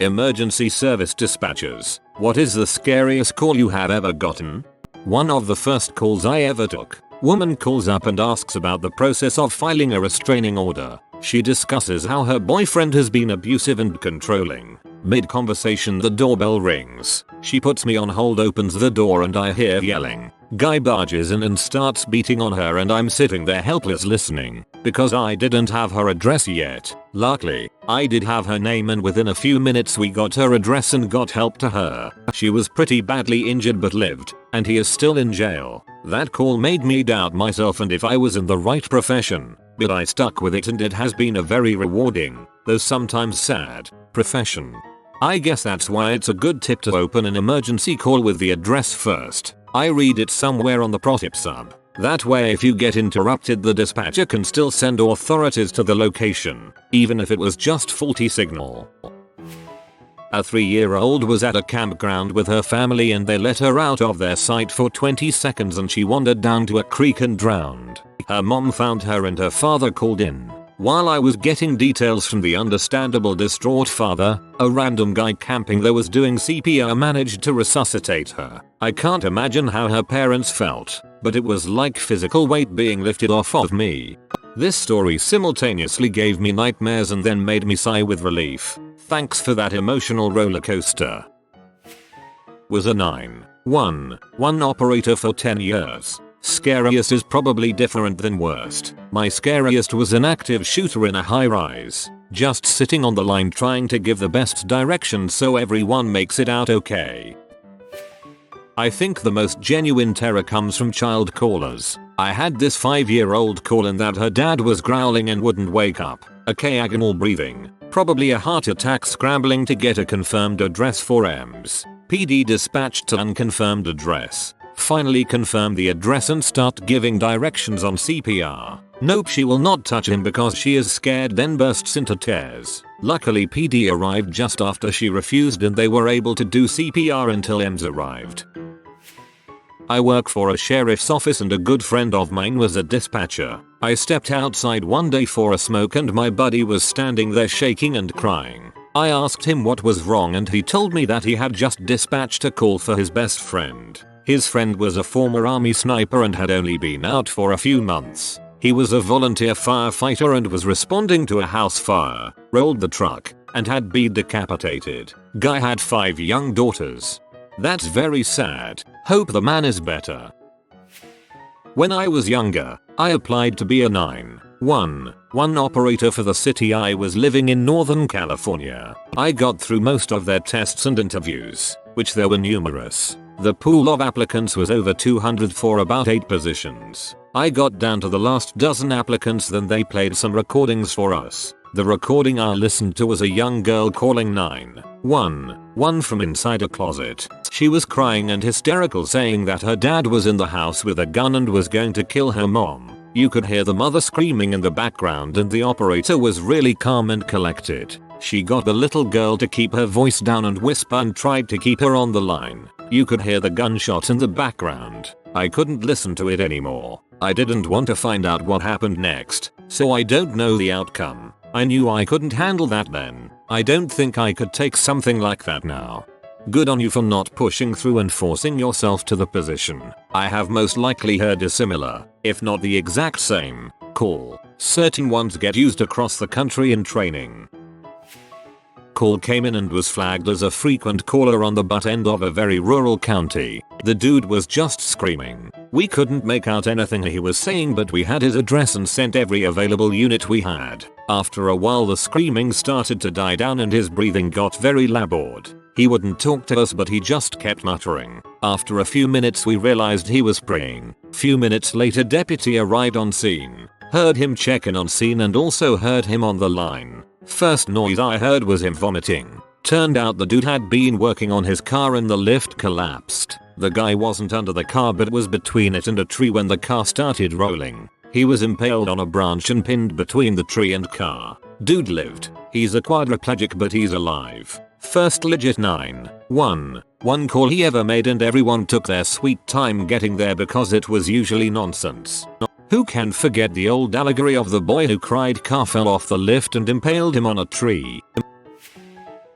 Emergency service dispatchers. What is the scariest call you have ever gotten? One of the first calls I ever took. Woman calls up and asks about the process of filing a restraining order. She discusses how her boyfriend has been abusive and controlling. Mid-conversation the doorbell rings. She puts me on hold, opens the door, and I hear yelling. Guy barges in and starts beating on her, and I'm sitting there helpless listening because I didn't have her address yet. Luckily, I did have her name, and within a few minutes we got her address and got help to her. She was pretty badly injured but lived, and he is still in jail. That call made me doubt myself and if I was in the right profession, but I stuck with it, and it has been a very rewarding, though sometimes sad, profession. I guess that's why it's a good tip to open an emergency call with the address first. I read it somewhere on the pro tip sub. That way if you get interrupted, the dispatcher can still send authorities to the location, even if it was just faulty signal. A 3-year-old was at a campground with her family and they let her out of their sight for 20 seconds and she wandered down to a creek and drowned. Her mom found her and her father called in. While I was getting details from the understandable distraught father, a random guy camping there was doing CPR managed to resuscitate her. I can't imagine how her parents felt, but it was like physical weight being lifted off of me. This story simultaneously gave me nightmares and then made me sigh with relief. Thanks for that emotional roller coaster. Was a 911 operator for 10 years. Scariest is probably different than worst. My scariest was an active shooter in a high-rise, just sitting on the line trying to give the best directions so everyone makes it out okay. I think the most genuine terror comes from child callers. I had this 5-year-old call in that her dad was growling and wouldn't wake up, agonal breathing, probably a heart attack, scrambling to get a confirmed address for EMS. PD dispatched to unconfirmed address. Finally confirmed the address and start giving directions on CPR. Nope, she will not touch him because she is scared, then bursts into tears. Luckily PD arrived just after she refused and they were able to do CPR until EMS arrived. I work for a sheriff's office and a good friend of mine was a dispatcher. I stepped outside one day for a smoke and my buddy was standing there shaking and crying. I asked him what was wrong and he told me that he had just dispatched a call for his best friend. His friend was a former army sniper and had only been out for a few months. He was a volunteer firefighter and was responding to a house fire, rolled the truck, and had been decapitated. Guy had 5 young daughters. That's very sad. Hope the man is better. When I was younger, I applied to be a 911 operator for the city I was living in, Northern California. I got through most of their tests and interviews, which there were numerous. The pool of applicants was over 200 for about 8 positions. I got down to the last dozen applicants, then they played some recordings for us. The recording I listened to was a young girl calling 911 from inside a closet. She was crying and hysterical, saying that her dad was in the house with a gun and was going to kill her mom. You could hear the mother screaming in the background and the operator was really calm and collected. She got the little girl to keep her voice down and whisper and tried to keep her on the line. You could hear the gunshot in the background. I couldn't listen to it anymore. I didn't want to find out what happened next, so I don't know the outcome. I knew I couldn't handle that then. I don't think I could take something like that now. Good on you for not pushing through and forcing yourself to the position. I have most likely heard a similar, if not the exact same, call. Certain ones get used across the country in training. Call came in and was flagged as a frequent caller on the butt end of a very rural county. The dude was just screaming. We couldn't make out anything he was saying, but we had his address and sent every available unit we had. After a while the screaming started to die down and his breathing got very labored. He wouldn't talk to us but he just kept muttering. After a few minutes we realized he was praying. Few minutes later deputy arrived on scene. Heard him check in on scene and also heard him on the line. First noise I heard was him vomiting. Turned out the dude had been working on his car and the lift collapsed. The guy wasn't under the car but was between it and a tree when the car started rolling. He was impaled on a branch and pinned between the tree and car. Dude lived. He's a quadriplegic but he's alive. First legit 911 call he ever made and everyone took their sweet time getting there because it was usually nonsense. Who can forget the old allegory of the boy who cried car fell off the lift and impaled him on a tree?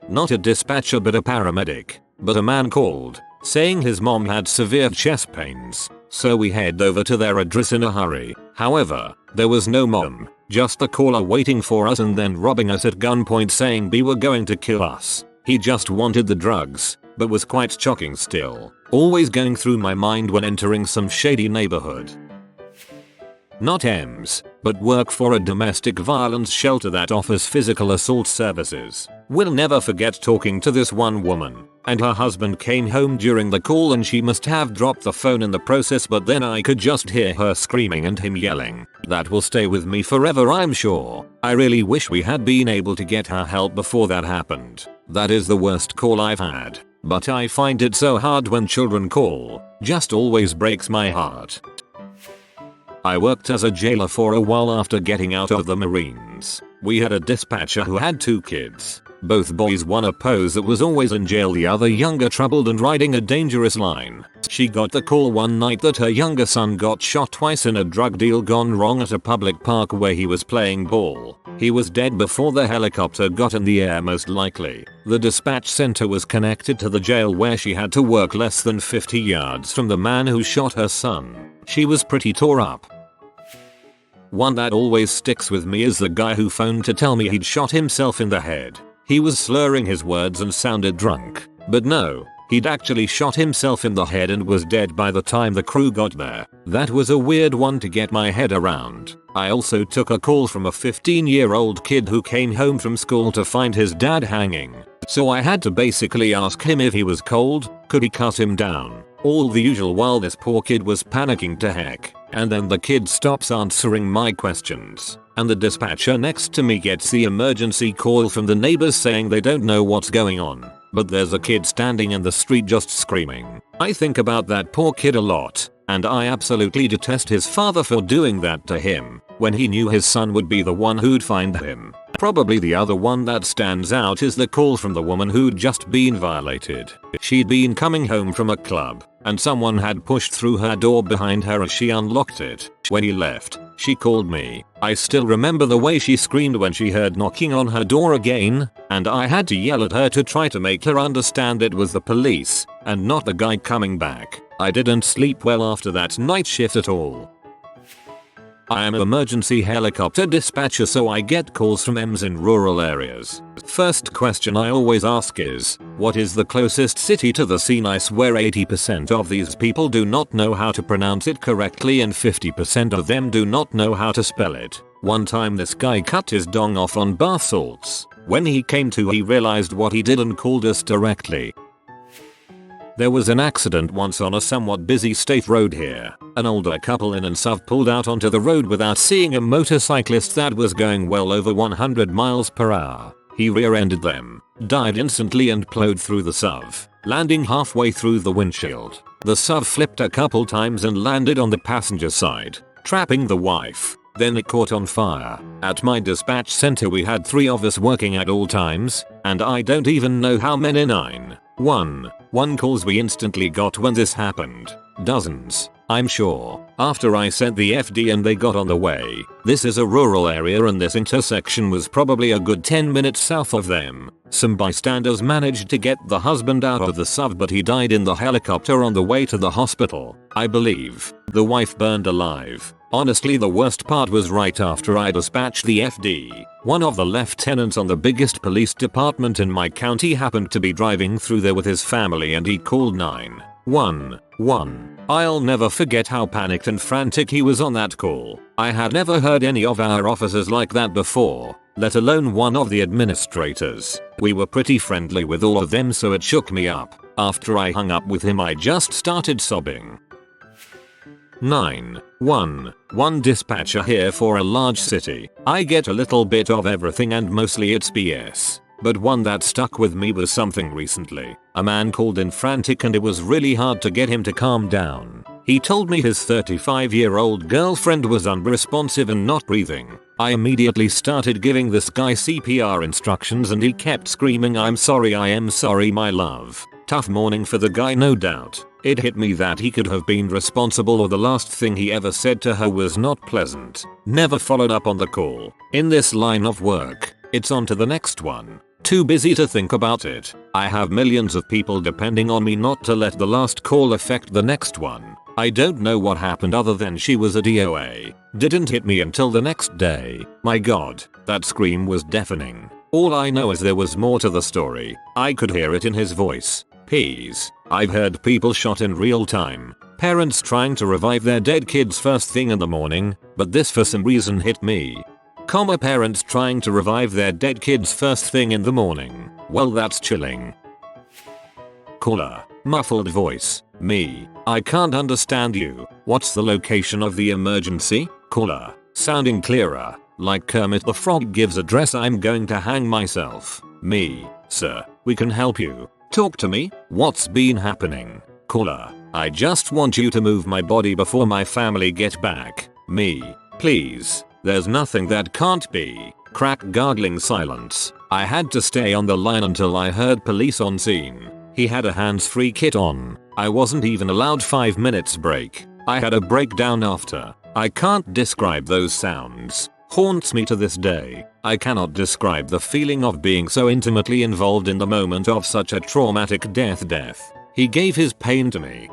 Not a dispatcher but a paramedic. But a man called, saying his mom had severe chest pains. So we head over to their address in a hurry. However, there was no mom, just the caller waiting for us and then robbing us at gunpoint saying they were going to kill us. He just wanted the drugs, but was quite shocking still. Always going through my mind when entering some shady neighborhood. Not EMS, but work for a domestic violence shelter that offers physical assault services. Will never forget talking to this one woman, and her husband came home during the call and she must have dropped the phone in the process, but then I could just hear her screaming and him yelling. That will stay with me forever, I'm sure. I really wish we had been able to get her help before that happened. That is the worst call I've had. But I find it so hard when children call. Just always breaks my heart. I worked as a jailer for a while after getting out of the Marines. We had a dispatcher who had 2 kids. Both boys, one a pose that was always in jail, the other younger, troubled and riding a dangerous line. She got the call one night that her younger son got shot twice in a drug deal gone wrong at a public park where he was playing ball. He was dead before the helicopter got in the air most likely. The dispatch center was connected to the jail where she had to work less than 50 yards from the man who shot her son. She was pretty tore up. One that always sticks with me is the guy who phoned to tell me he'd shot himself in the head. He was slurring his words and sounded drunk. But no, he'd actually shot himself in the head and was dead by the time the crew got there. That was a weird one to get my head around. I also took a call from a 15-year-old kid who came home from school to find his dad hanging. So I had to basically ask him if he was cold, could he cut him down. All the usual while this poor kid was panicking to heck. And then the kid stops answering my questions. And the dispatcher next to me gets the emergency call from the neighbors saying they don't know what's going on, but there's a kid standing in the street just screaming. I think about that poor kid a lot, and I absolutely detest his father for doing that to him, when he knew his son would be the one who'd find him. Probably the other one that stands out is the call from the woman who'd just been violated. She'd been coming home from a club, and someone had pushed through her door behind her as she unlocked it. When he left, she called me. I still remember the way she screamed when she heard knocking on her door again, and I had to yell at her to try to make her understand it was the police, and not the guy coming back. I didn't sleep well after that night shift at all. I am an emergency helicopter dispatcher, so I get calls from EMS in rural areas. First question I always ask is, what is the closest city to the scene? I swear 80% of these people do not know how to pronounce it correctly and 50% of them do not know how to spell it. One time this guy cut his dong off on bath salts. When he came to, he realized what he did and called us directly. There was an accident once on a somewhat busy state road here. An older couple in and SUV pulled out onto the road without seeing a motorcyclist that was going well over 100 miles per hour. He rear-ended them, died instantly and plowed through the SUV, landing halfway through the windshield. The SUV flipped a couple times and landed on the passenger side, trapping the wife. Then it caught on fire. At my dispatch center we had 3 of us working at all times, and I don't even know how many. 911 calls we instantly got when this happened. Dozens, I'm sure, after I sent the FD and they got on the way. This is a rural area and this intersection was probably a good 10 minutes south of them. Some bystanders managed to get the husband out of the SUV, but he died in the helicopter on the way to the hospital, I believe. The wife burned alive. Honestly, the worst part was right after I dispatched the FD. One of the lieutenants on the biggest police department in my county happened to be driving through there with his family and he called 911. I'll never forget how panicked and frantic he was on that call. I had never heard any of our officers like that before, let alone one of the administrators. We were pretty friendly with all of them, so it shook me up. After I hung up with him, I just started sobbing. 911 dispatcher here for a large city. I get a little bit of everything and mostly it's BS. But one that stuck with me was something recently. A man called in frantic and it was really hard to get him to calm down. He told me his 35-year-old girlfriend was unresponsive and not breathing. I immediately started giving this guy CPR instructions and he kept screaming, "I'm sorry, I am sorry, my love." Tough morning for the guy, no doubt. It hit me that he could have been responsible, or the last thing he ever said to her was not pleasant. Never followed up on the call. In this line of work, it's on to the next one. Too busy to think about it. I have millions of people depending on me not to let the last call affect the next one. I don't know what happened other than she was a DOA. Didn't hit me until the next day. My god, that scream was deafening. All I know is there was more to the story. I could hear it in his voice. Please. I've heard people shot in real time. Parents trying to revive their dead kids first thing in the morning, but this for some reason hit me. Parents trying to revive their dead kids first thing in the morning. Well, that's chilling. Caller. Muffled voice. Me. I can't understand you. What's the location of the emergency? Caller. Sounding clearer. Like Kermit the Frog gives address. I'm going to hang myself. Me. Sir, we can help you. Talk to me. What's been happening? Caller. I just want you to move my body before my family get back. Me. Please. There's nothing that can't be. Crack gargling silence. I had to stay on the line until I heard police on scene. He had a hands-free kit on. I wasn't even allowed 5 minutes break. I had a breakdown after. I can't describe those sounds. Haunts me to this day. I cannot describe the feeling of being so intimately involved in the moment of such a traumatic death. He gave his pain to me.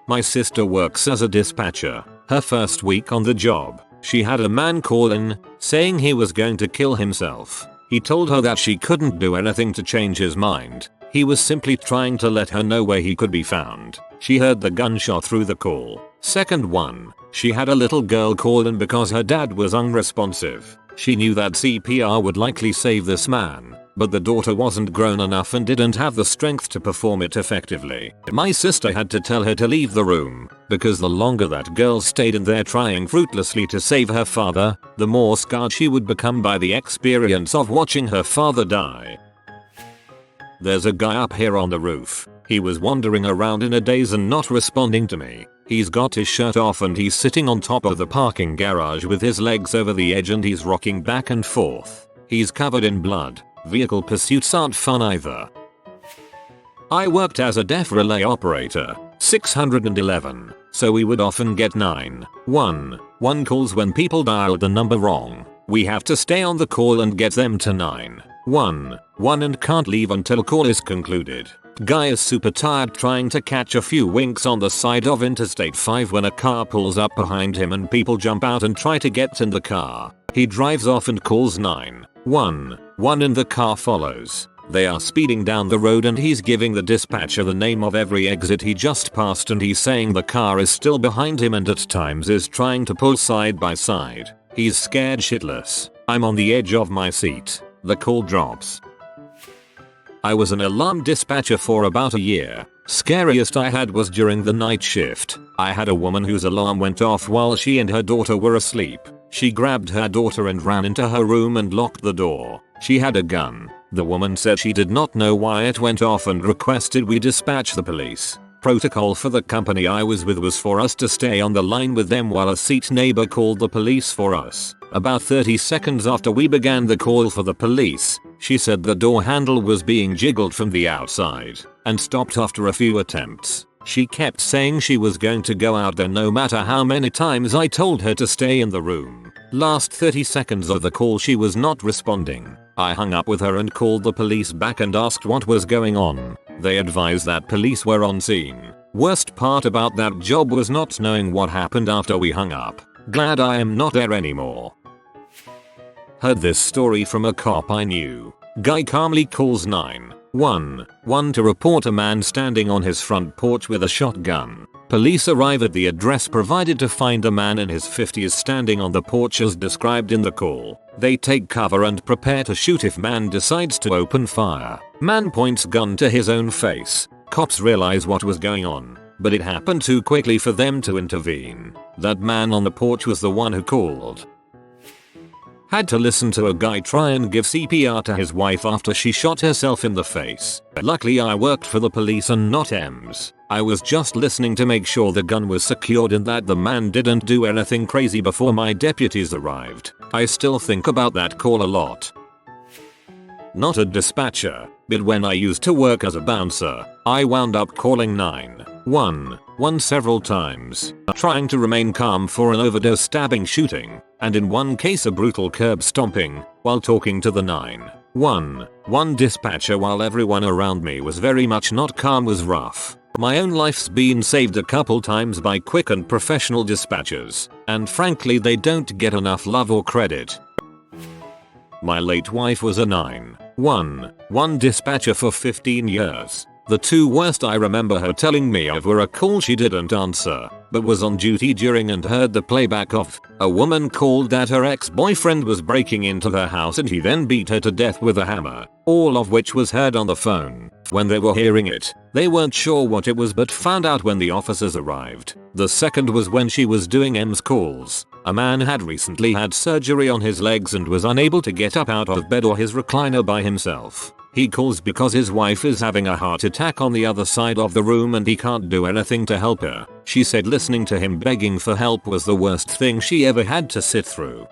My sister works as a dispatcher. Her first week on the job, she had a man call in, saying he was going to kill himself. He told her that she couldn't do anything to change his mind. He was simply trying to let her know where he could be found. She heard the gunshot through the call. Second one, she had a little girl call in because her dad was unresponsive. She knew that CPR would likely save this man, but the daughter wasn't grown enough and didn't have the strength to perform it effectively. My sister had to tell her to leave the room, because the longer that girl stayed in there trying fruitlessly to save her father, the more scarred she would become by the experience of watching her father die. There's a guy up here on the roof. He was wandering around in a daze and not responding to me. He's got his shirt off and he's sitting on top of the parking garage with his legs over the edge and he's rocking back and forth. He's covered in blood. Vehicle pursuits aren't fun either. I worked as a deaf relay operator, 611, so we would often get 911 calls when people dialed the number wrong. We have to stay on the call and get them to 911 and can't leave until call is concluded. Guy is super tired trying to catch a few winks on the side of Interstate 5 when a car pulls up behind him and people jump out and try to get in the car. He drives off and calls 911 and the car follows. They are speeding down the road and he's giving the dispatcher the name of every exit he just passed and he's saying the car is still behind him and at times is trying to pull side by side. He's scared shitless. I'm on the edge of my seat. The call drops. I was an alarm dispatcher for about a year. Scariest I had was during the night shift. I had a woman whose alarm went off while she and her daughter were asleep. She grabbed her daughter and ran into her room and locked the door. She had a gun. The woman said she did not know why it went off and requested we dispatch the police. Protocol for the company I was with was for us to stay on the line with them while a seat neighbor called the police for us. About 30 seconds after we began the call for the police, she said the door handle was being jiggled from the outside and stopped after a few attempts. She kept saying she was going to go out there no matter how many times I told her to stay in the room. Last 30 seconds of the call she was not responding. I hung up with her and called the police back and asked what was going on. They advised that police were on scene. Worst part about that job was not knowing what happened after we hung up. Glad I am not there anymore. Heard this story from a cop I knew. Guy calmly calls 911 to report a man standing on his front porch with a shotgun. Police arrive at the address provided to find a man in his 50s standing on the porch as described in the call. They take cover and prepare to shoot if man decides to open fire. Man points gun to his own face. Cops realize what was going on, but it happened too quickly for them to intervene. That man on the porch was the one who called. Had to listen to a guy try and give CPR to his wife after she shot herself in the face. Luckily I worked for the police and not EMS. I was just listening to make sure the gun was secured and that the man didn't do anything crazy before my deputies arrived. I still think about that call a lot. Not a dispatcher, but when I used to work as a bouncer, I wound up calling 911 several times, trying to remain calm for an overdose stabbing shooting, and in one case a brutal curb stomping, while talking to the One dispatcher while everyone around me was very much not calm was rough. My own life's been saved a couple times by quick and professional dispatchers, and frankly they don't get enough love or credit. My late wife was a 911 dispatcher for 15 years. The two worst I remember her telling me of were a call she didn't answer, but was on duty during and heard the playback of. A woman called that her ex-boyfriend was breaking into their house and he then beat her to death with a hammer, all of which was heard on the phone. When they were hearing it, they weren't sure what it was but found out when the officers arrived. The second was when she was doing M's calls. A man had recently had surgery on his legs and was unable to get up out of bed or his recliner by himself. He calls because his wife is having a heart attack on the other side of the room and he can't do anything to help her. She said listening to him begging for help was the worst thing she ever had to sit through.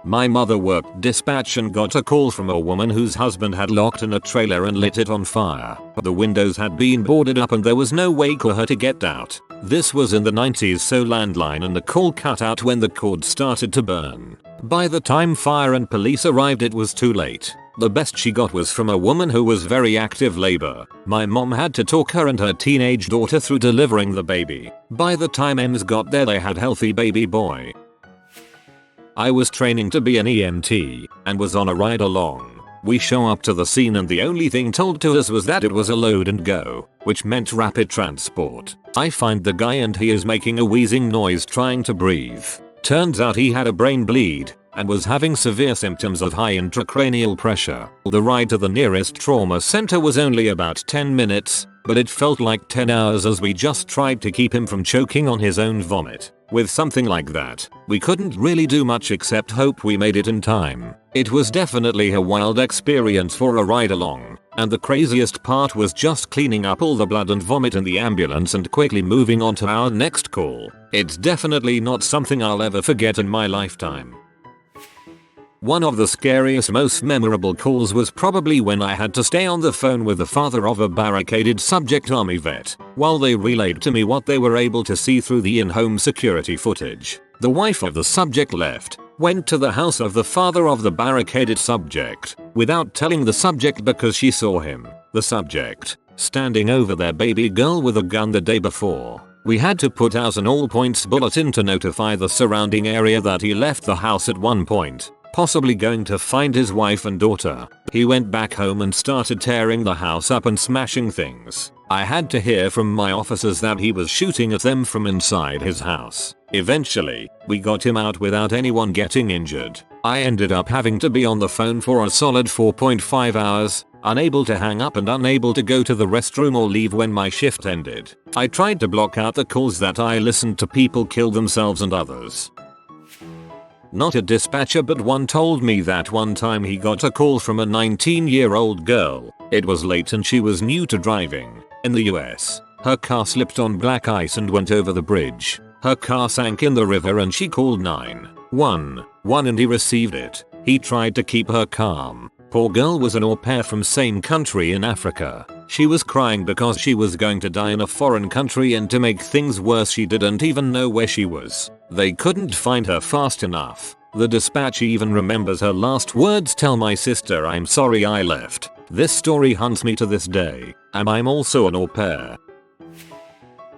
My mother worked dispatch and got a call from a woman whose husband had locked in a trailer and lit it on fire. The windows had been boarded up and there was no way for her to get out. This was in the 90s, so landline and the call cut out when the cord started to burn. By the time fire and police arrived it was too late. The best she got was from a woman who was very active labor. My mom had to talk her and her teenage daughter through delivering the baby. By the time Ems got there they had healthy baby boy. I was training to be an EMT and was on a ride along. We show up to the scene and the only thing told to us was that it was a load and go, which meant rapid transport. I find the guy and he is making a wheezing noise trying to breathe. Turns out he had a brain bleed and was having severe symptoms of high intracranial pressure. The ride to the nearest trauma center was only about 10 minutes, but it felt like 10 hours as we just tried to keep him from choking on his own vomit. With something like that, we couldn't really do much except hope we made it in time. It was definitely a wild experience for a ride along, and the craziest part was just cleaning up all the blood and vomit in the ambulance and quickly moving on to our next call. It's definitely not something I'll ever forget in my lifetime. One of the scariest, most memorable calls was probably when I had to stay on the phone with the father of a barricaded subject army vet while they relayed to me what they were able to see through the in-home security footage. The wife of the subject left, went to the house of the father of the barricaded subject without telling the subject because she saw him, the subject, standing over their baby girl with a gun the day before. We had to put out an all-points bulletin to notify the surrounding area that he left the house at one point, possibly going to find his wife and daughter. He went back home and started tearing the house up and smashing things. I had to hear from my officers that he was shooting at them from inside his house. Eventually, we got him out without anyone getting injured. I ended up having to be on the phone for a solid 4.5 hours, unable to hang up and unable to go to the restroom or leave when my shift ended. I tried to block out the calls that I listened to people kill themselves and others. Not a dispatcher, but one told me that one time he got a call from a 19-year-old girl. It was late and she was new to driving. In the US, her car slipped on black ice and went over the bridge. Her car sank in the river and she called 911 and he received it. He tried to keep her calm. Poor girl was an au pair from same country in Africa. She was crying because she was going to die in a foreign country, and to make things worse she didn't even know where she was. They couldn't find her fast enough. The dispatch even remembers her last words: "Tell my sister I'm sorry I left." This story haunts me to this day, and I'm also an au pair.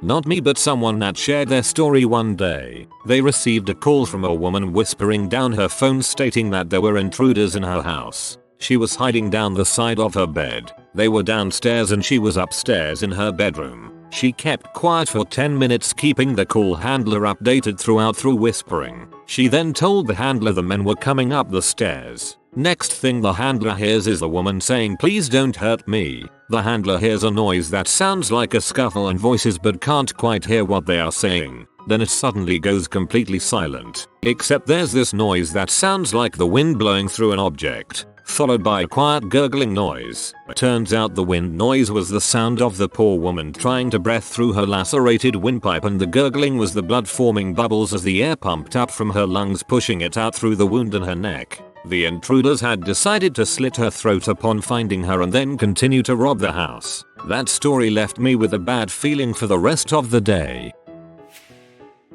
Not me, but someone that shared their story one day. They received a call from a woman whispering down her phone stating that there were intruders in her house. She was hiding down the side of her bed. They were downstairs and she was upstairs in her bedroom. She kept quiet for 10 minutes, keeping the call handler updated through whispering. She then told the handler the men were coming up the stairs. Next thing the handler hears is the woman saying, "Please don't hurt me." The handler hears a noise that sounds like a scuffle and voices but can't quite hear what they are saying. Then it suddenly goes completely silent, except there's this noise that sounds like the wind blowing through an object, followed by a quiet gurgling noise. Turns out the wind noise was the sound of the poor woman trying to breathe through her lacerated windpipe, and the gurgling was the blood forming bubbles as the air pumped up from her lungs, pushing it out through the wound in her neck. The intruders had decided to slit her throat upon finding her and then continue to rob the house. That story left me with a bad feeling for the rest of the day.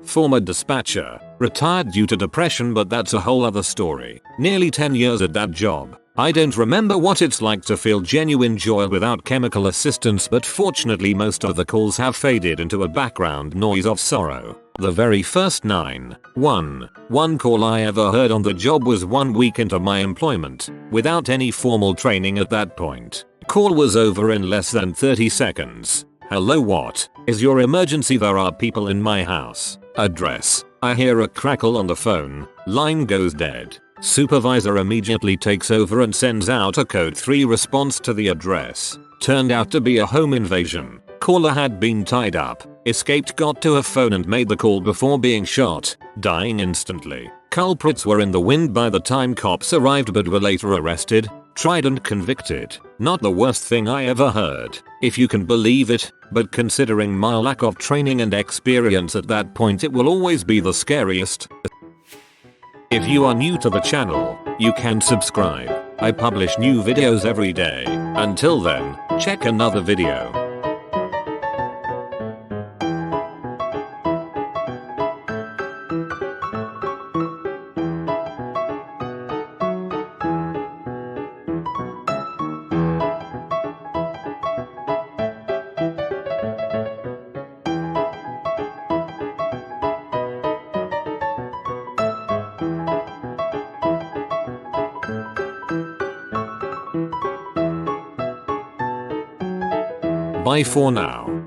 Former dispatcher, retired due to depression, but that's a whole other story. Nearly 10 years at that job. I don't remember what it's like to feel genuine joy without chemical assistance, but fortunately most of the calls have faded into a background noise of sorrow. The very first 911 call I ever heard on the job was 1 week into my employment, without any formal training at that point. Call was over in less than 30 seconds. Hello, what is your emergency? There are people in my house. Address. I hear a crackle on the phone. Line goes dead. Supervisor immediately takes over and sends out a code 3 response to the address. Turned out to be a home invasion. Caller had been tied up, escaped, got to her phone and made the call before being shot, dying instantly. Culprits were in the wind by the time cops arrived but were later arrested, tried and convicted. Not the worst thing I ever heard, if you can believe it, but considering my lack of training and experience at that point, it will always be the scariest. If you are new to the channel, you can subscribe. I publish new videos every day. Until then, check another video. Bye for now.